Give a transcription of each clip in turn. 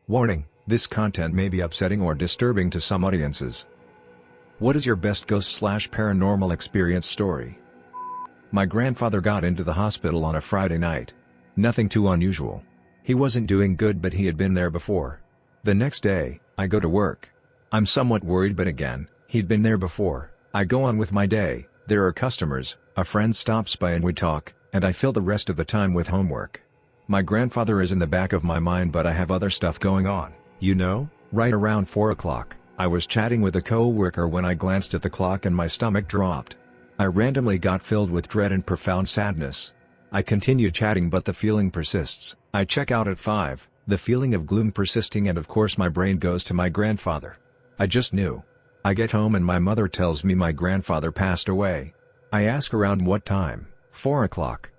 Warning, this content may be upsetting or disturbing to some audiences. What is your best ghost/paranormal experience story? My grandfather got into the hospital on a Friday night. Nothing too unusual. He wasn't doing good, but he had been there before. The next day, I go to work. I'm somewhat worried, but again, he'd been there before. I go on with my day, there are customers, a friend stops by and we talk, and I fill the rest of the time with homework. My grandfather is in the back of my mind, but I have other stuff going on, right around 4 o'clock. I was chatting with a co-worker when I glanced at the clock and my stomach dropped. I randomly got filled with dread and profound sadness. I continue chatting, but the feeling persists. I check out at 5, the feeling of gloom persisting, and of course my brain goes to my grandfather. I just knew. I get home and my mother tells me my grandfather passed away. I ask around what time. 4 o'clock.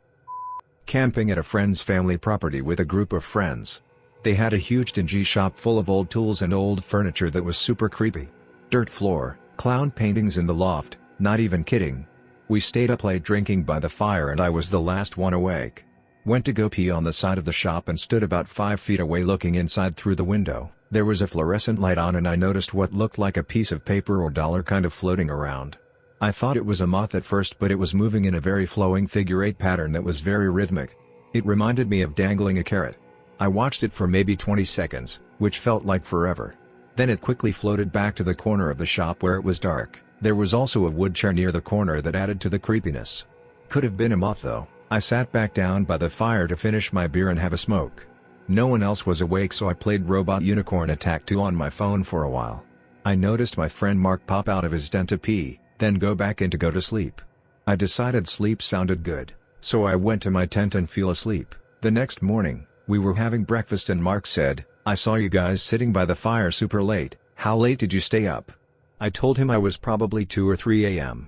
Camping at a friend's family property with a group of friends. They had a huge dingy shop full of old tools and old furniture that was super creepy. Dirt floor, clown paintings in the loft, not even kidding. We stayed up late drinking by the fire and I was the last one awake. Went to go pee on the side of the shop and stood about 5 feet away looking inside through the window. There was a fluorescent light on and I noticed what looked like a piece of paper or dollar kind of floating around. I thought it was a moth at first, but it was moving in a very flowing figure-8 pattern that was very rhythmic. It reminded me of dangling a carrot. I watched it for maybe 20 seconds, which felt like forever. Then it quickly floated back to the corner of the shop where it was dark. There was also a wood chair near the corner that added to the creepiness. Could have been a moth though. I sat back down by the fire to finish my beer and have a smoke. No one else was awake, so I played Robot Unicorn Attack 2 on my phone for a while. I noticed my friend Mark pop out of his den to pee, then go back in to go to sleep. I decided sleep sounded good, so I went to my tent and fell asleep. The next morning, we were having breakfast and Mark said, "I saw you guys sitting by the fire super late. How late did you stay up?" I told him I was probably 2 or 3 a.m.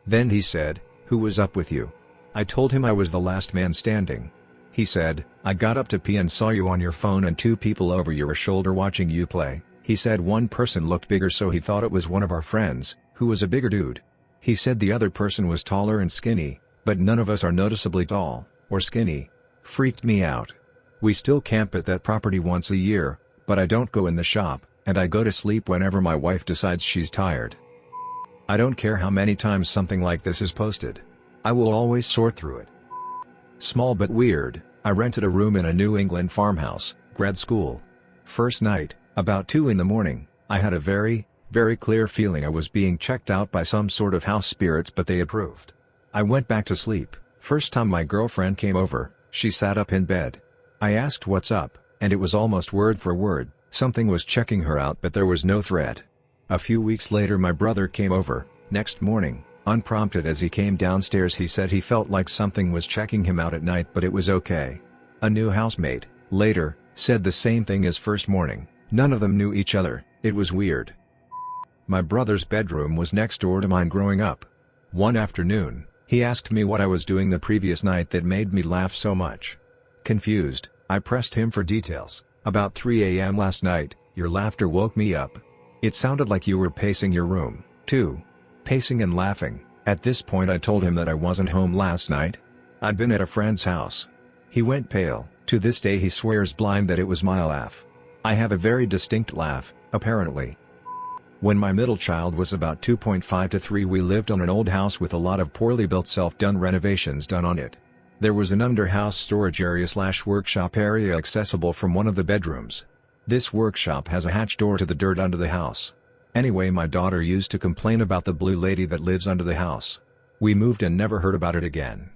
Then he said, "Who was up with you?" I told him I was the last man standing. He said, "I got up to pee and saw you on your phone and 2 people over your shoulder watching you play." He said one person looked bigger, so he thought it was one of our friends, who was a bigger dude. He said the other person was taller and skinny, but none of us are noticeably tall, or skinny. Freaked me out. We still camp at that property once a year, but I don't go in the shop, and I go to sleep whenever my wife decides she's tired. I don't care how many times something like this is posted. I will always sort through it. Small but weird. I rented a room in a New England farmhouse, grad school. First night, about 2 in the morning, I had a very clear feeling I was being checked out by some sort of house spirits, but they approved. I went back to sleep. First time my girlfriend came over, she sat up in bed. I asked what's up, and it was almost word for word, something was checking her out, but there was no threat. A few weeks later my brother came over. Next morning, unprompted, as he came downstairs he said he felt like something was checking him out at night, but it was okay. A new housemate, later, said the same thing as first morning. None of them knew each other. It was weird. My brother's bedroom was next door to mine growing up. One afternoon, he asked me what I was doing the previous night that made me laugh so much. Confused, I pressed him for details. About 3 a.m. last night, your laughter woke me up. It sounded like you were pacing your room, too. Pacing and laughing. At this point I told him that I wasn't home last night. I'd been at a friend's house. He went pale. To this day he swears blind that it was my laugh. I have a very distinct laugh, apparently. When my middle child was about 2.5 to 3, we lived on an old house with a lot of poorly built self-done renovations done on it. There was an under-house storage area/workshop area accessible from one of the bedrooms. This workshop has a hatch door to the dirt under the house. Anyway, my daughter used to complain about the blue lady that lives under the house. We moved and never heard about it again.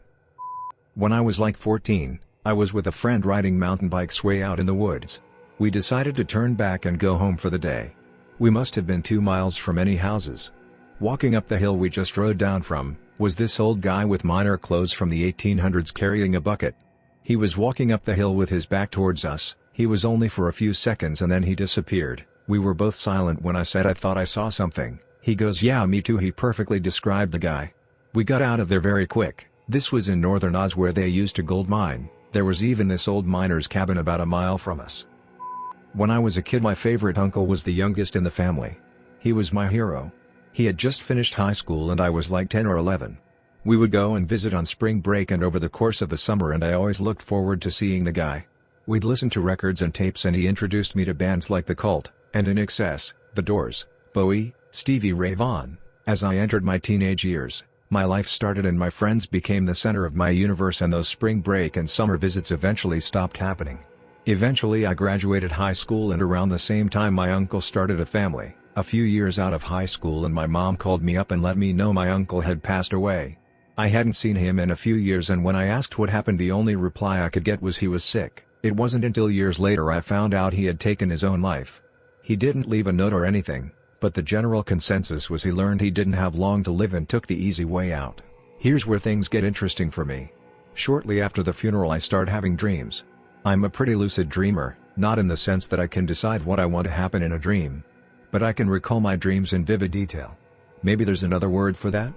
When I was like 14, I was with a friend riding mountain bikes way out in the woods. We decided to turn back and go home for the day. We must have been 2 miles from any houses. Walking up the hill we just rode down from, was this old guy with miner clothes from the 1800s carrying a bucket. He was walking up the hill with his back towards us. He was only for a few seconds and then he disappeared. We were both silent when I said I thought I saw something. He goes, "Yeah, me too." He perfectly described the guy. We got out of there very quick. This was in northern Oz where they used to gold mine. There was even this old miner's cabin about a mile from us. When I was a kid, my favorite uncle was the youngest in the family. He was my hero. He had just finished high school and I was like 10 or 11. We would go and visit on spring break and over the course of the summer, and I always looked forward to seeing the guy. We'd listen to records and tapes and he introduced me to bands like The Cult, and In Excess, The Doors, Bowie, Stevie Ray Vaughan. As I entered my teenage years, my life started and my friends became the center of my universe, and those spring break and summer visits eventually stopped happening. Eventually I graduated high school, and around the same time my uncle started a family. A few years out of high school and my mom called me up and let me know my uncle had passed away. I hadn't seen him in a few years, and when I asked what happened the only reply I could get was he was sick. It wasn't until years later I found out he had taken his own life. He didn't leave a note or anything, but the general consensus was he learned he didn't have long to live and took the easy way out. Here's where things get interesting for me. Shortly after the funeral I start having dreams. I'm a pretty lucid dreamer, not in the sense that I can decide what I want to happen in a dream. But I can recall my dreams in vivid detail. Maybe there's another word for that?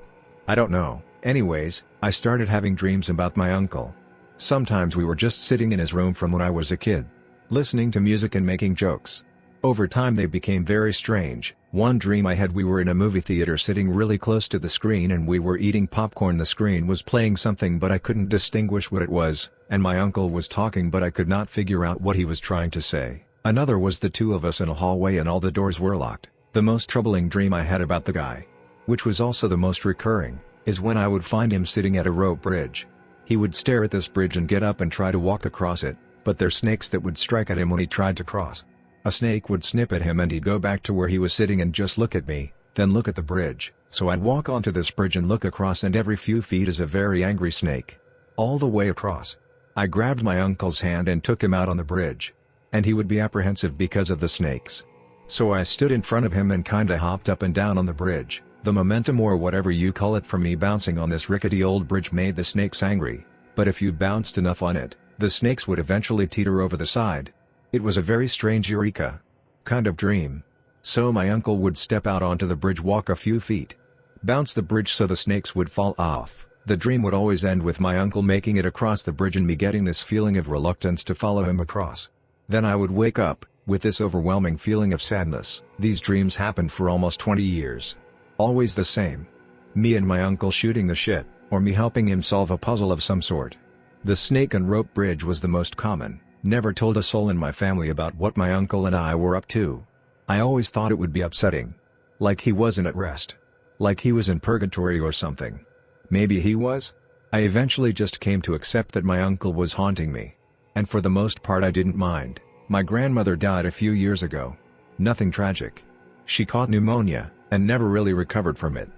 I don't know. Anyways, I started having dreams about my uncle. Sometimes we were just sitting in his room from when I was a kid, listening to music and making jokes. Over time they became very strange. One dream I had, we were in a movie theater sitting really close to the screen and we were eating popcorn. The screen was playing something but I couldn't distinguish what it was, and my uncle was talking but I could not figure out what he was trying to say. Another was the two of us in a hallway and all the doors were locked. The most troubling dream I had about the guy, which was also the most recurring, is when I would find him sitting at a rope bridge. He would stare at this bridge and get up and try to walk across it, but there's snakes that would strike at him when he tried to cross. A snake would snip at him and he'd go back to where he was sitting and just look at me, then look at the bridge. So I'd walk onto this bridge and look across, and every few feet is a very angry snake. All the way across. I grabbed my uncle's hand and took him out on the bridge. And he would be apprehensive because of the snakes. So I stood in front of him and kinda hopped up and down on the bridge. The momentum, or whatever you call it, for me bouncing on this rickety old bridge made the snakes angry, but if you bounced enough on it, the snakes would eventually teeter over the side. It was a very strange eureka kind of dream. So my uncle would step out onto the bridge, walk a few feet, bounce the bridge so the snakes would fall off. The dream would always end with my uncle making it across the bridge and me getting this feeling of reluctance to follow him across. Then I would wake up with this overwhelming feeling of sadness. These dreams happened for almost 20 years. Always the same. Me and my uncle shooting the shit, or me helping him solve a puzzle of some sort. The snake and rope bridge was the most common. Never told a soul in my family about what my uncle and I were up to. I always thought it would be upsetting. Like he wasn't at rest. Like he was in purgatory or something. Maybe he was? I eventually just came to accept that my uncle was haunting me. And for the most part I didn't mind. My grandmother died a few years ago. Nothing tragic. She caught pneumonia, and never really recovered from it.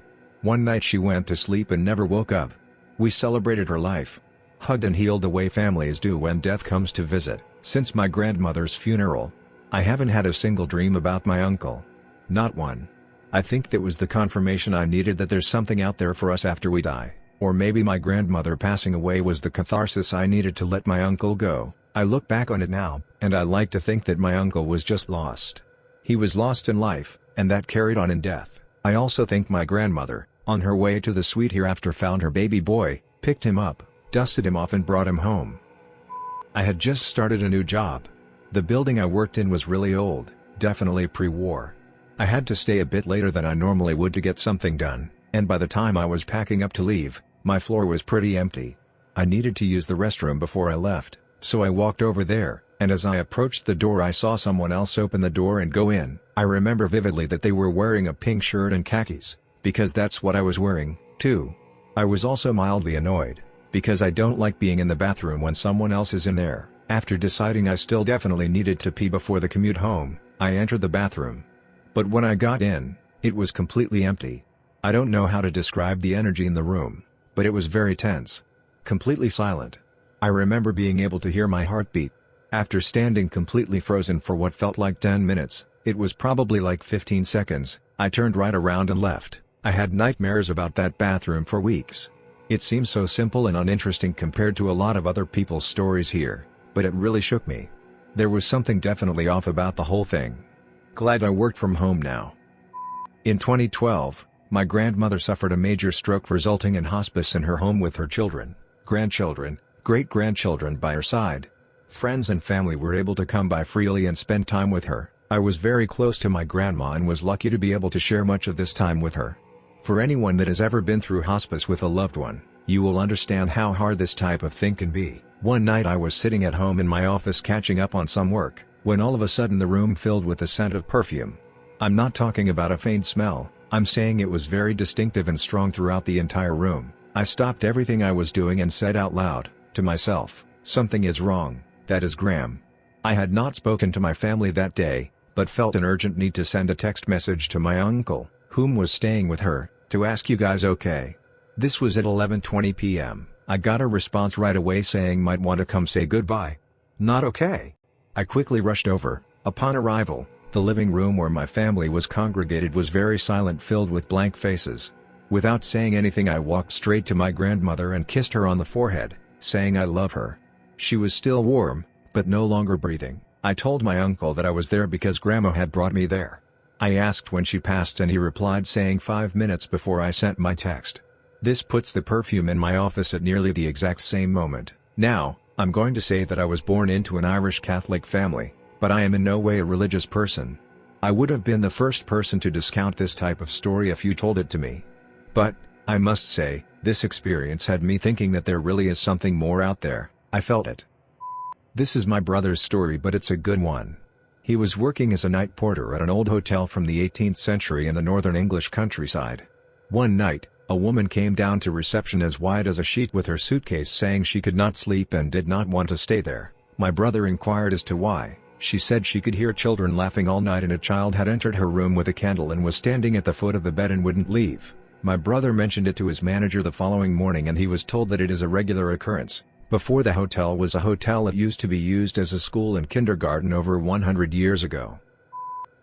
One night she went to sleep and never woke up. We celebrated her life. Hugged and healed the way families do when death comes to visit. Since my grandmother's funeral, I haven't had a single dream about my uncle. Not one. I think that was the confirmation I needed that there's something out there for us after we die. Or maybe my grandmother passing away was the catharsis I needed to let my uncle go. I look back on it now, and I like to think that my uncle was just lost. He was lost in life, and that carried on in death. I also think my grandmother, on her way to the sweet hereafter, found her baby boy, picked him up, dusted him off and brought him home. I had just started a new job. The building I worked in was really old, definitely pre-war. I had to stay a bit later than I normally would to get something done, and by the time I was packing up to leave, my floor was pretty empty. I needed to use the restroom before I left, so I walked over there, and as I approached the door I saw someone else open the door and go in. I remember vividly that they were wearing a pink shirt and khakis, because that's what I was wearing, too. I was also mildly annoyed, because I don't like being in the bathroom when someone else is in there. After deciding I still definitely needed to pee before the commute home, I entered the bathroom. But when I got in, it was completely empty. I don't know how to describe the energy in the room, but it was very tense. Completely silent. I remember being able to hear my heartbeat. After standing completely frozen for what felt like 10 minutes, it was probably like 15 seconds, I turned right around and left. I had nightmares about that bathroom for weeks. It seems so simple and uninteresting compared to a lot of other people's stories here, but it really shook me. There was something definitely off about the whole thing. Glad I worked from home now. In 2012, my grandmother suffered a major stroke resulting in hospice in her home with her children, grandchildren, great-grandchildren by her side. Friends and family were able to come by freely and spend time with her. I was very close to my grandma and was lucky to be able to share much of this time with her. For anyone that has ever been through hospice with a loved one, you will understand how hard this type of thing can be. One night I was sitting at home in my office catching up on some work, when all of a sudden the room filled with the scent of perfume. I'm not talking about a faint smell, I'm saying it was very distinctive and strong throughout the entire room. I stopped everything I was doing and said out loud, to myself, "Something is wrong, that is Graham." I had not spoken to my family that day, but felt an urgent need to send a text message to my uncle, whom was staying with her, to ask you guys okay. This was at 11:20 p.m. I got a response right away saying might want to come say goodbye. Not okay. I quickly rushed over. Upon arrival, the living room where my family was congregated was very silent, filled with blank faces. Without saying anything I walked straight to my grandmother and kissed her on the forehead, saying I love her. She was still warm, but no longer breathing. I told my uncle that I was there because Grandma had brought me there. I asked when she passed and he replied saying 5 minutes before I sent my text. This puts the perfume in my office at nearly the exact same moment. Now, I'm going to say that I was born into an Irish Catholic family, but I am in no way a religious person. I would have been the first person to discount this type of story if you told it to me. But, I must say, this experience had me thinking that there really is something more out there. I felt it. This is my brother's story, but it's a good one. He was working as a night porter at an old hotel from the 18th century in the northern English countryside. One night, a woman came down to reception as white as a sheet with her suitcase saying she could not sleep and did not want to stay there. My brother inquired as to why. She said she could hear children laughing all night and a child had entered her room with a candle and was standing at the foot of the bed and wouldn't leave. My brother mentioned it to his manager the following morning and he was told that it is a regular occurrence. Before the hotel was a hotel, it used to be used as a school and kindergarten over 100 years ago.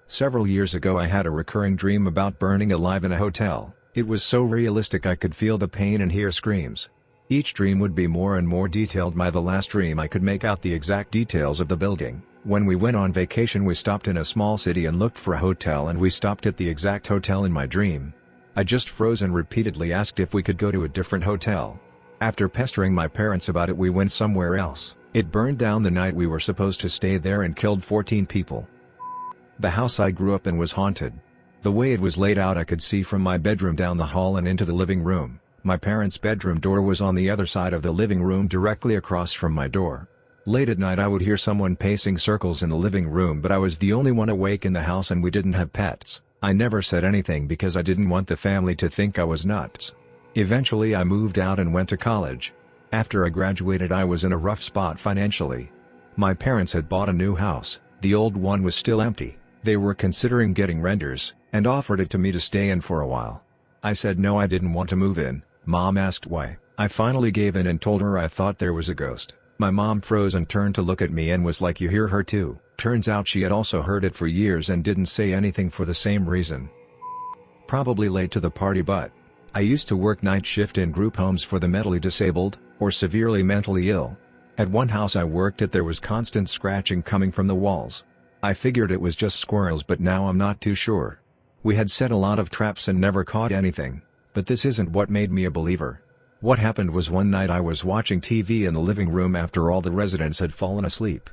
Several years ago I had a recurring dream about burning alive in a hotel. It was so realistic I could feel the pain and hear screams. Each dream would be more and more detailed. By the last dream I could make out the exact details of the building. When we went on vacation we stopped in a small city and looked for a hotel, and we stopped at the exact hotel in my dream. I just froze and repeatedly asked if we could go to a different hotel. After pestering my parents about it we went somewhere else. It burned down the night we were supposed to stay there and killed 14 people. The house I grew up in was haunted. The way it was laid out I could see from my bedroom down the hall and into the living room. My parents' bedroom door was on the other side of the living room directly across from my door. Late at night I would hear someone pacing circles in the living room, but I was the only one awake in the house and we didn't have pets. I never said anything because I didn't want the family to think I was nuts. Eventually I moved out and went to college. After I graduated I was in a rough spot financially. My parents had bought a new house, the old one was still empty. They were considering getting renters, and offered it to me to stay in for a while. I said no, I didn't want to move in. Mom asked why. I finally gave in and told her I thought there was a ghost. My mom froze and turned to look at me and was like, "You hear her too?" Turns out she had also heard it for years and didn't say anything for the same reason. Probably late to the party, but I used to work night shift in group homes for the mentally disabled, or severely mentally ill. At one house I worked at there was constant scratching coming from the walls. I figured it was just squirrels, but now I'm not too sure. We had set a lot of traps and never caught anything, but this isn't what made me a believer. What happened was one night I was watching TV in the living room after all the residents had fallen asleep.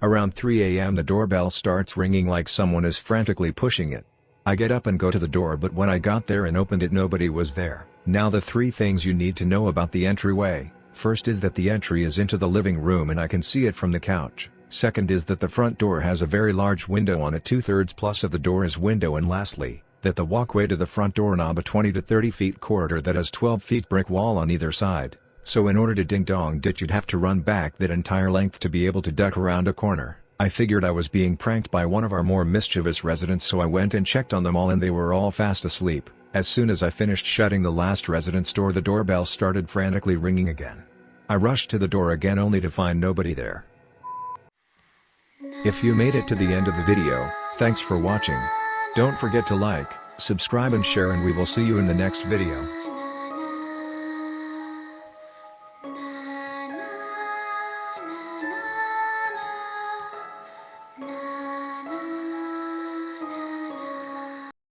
Around 3 a.m. the doorbell starts ringing like someone is frantically pushing it. I get up and go to the door, but when I got there and opened it nobody was there. Now the 3 things you need to know about the entryway. First is that the entry is into the living room and I can see it from the couch. Second is that the front door has a very large window on it, 2/3 plus of the door is window, and lastly, that the walkway to the front door knob a 20 to 30 feet corridor that has 12 feet brick wall on either side. So in order to ding-dong ditch you'd have to run back that entire length to be able to duck around a corner. I figured I was being pranked by one of our more mischievous residents, so I went and checked on them all and they were all fast asleep. As soon as I finished shutting the last resident's door the doorbell started frantically ringing again. I rushed to the door again only to find nobody there. If you made it to the end of the video, thanks for watching. Don't forget to like, subscribe and share, and we will see you in the next video.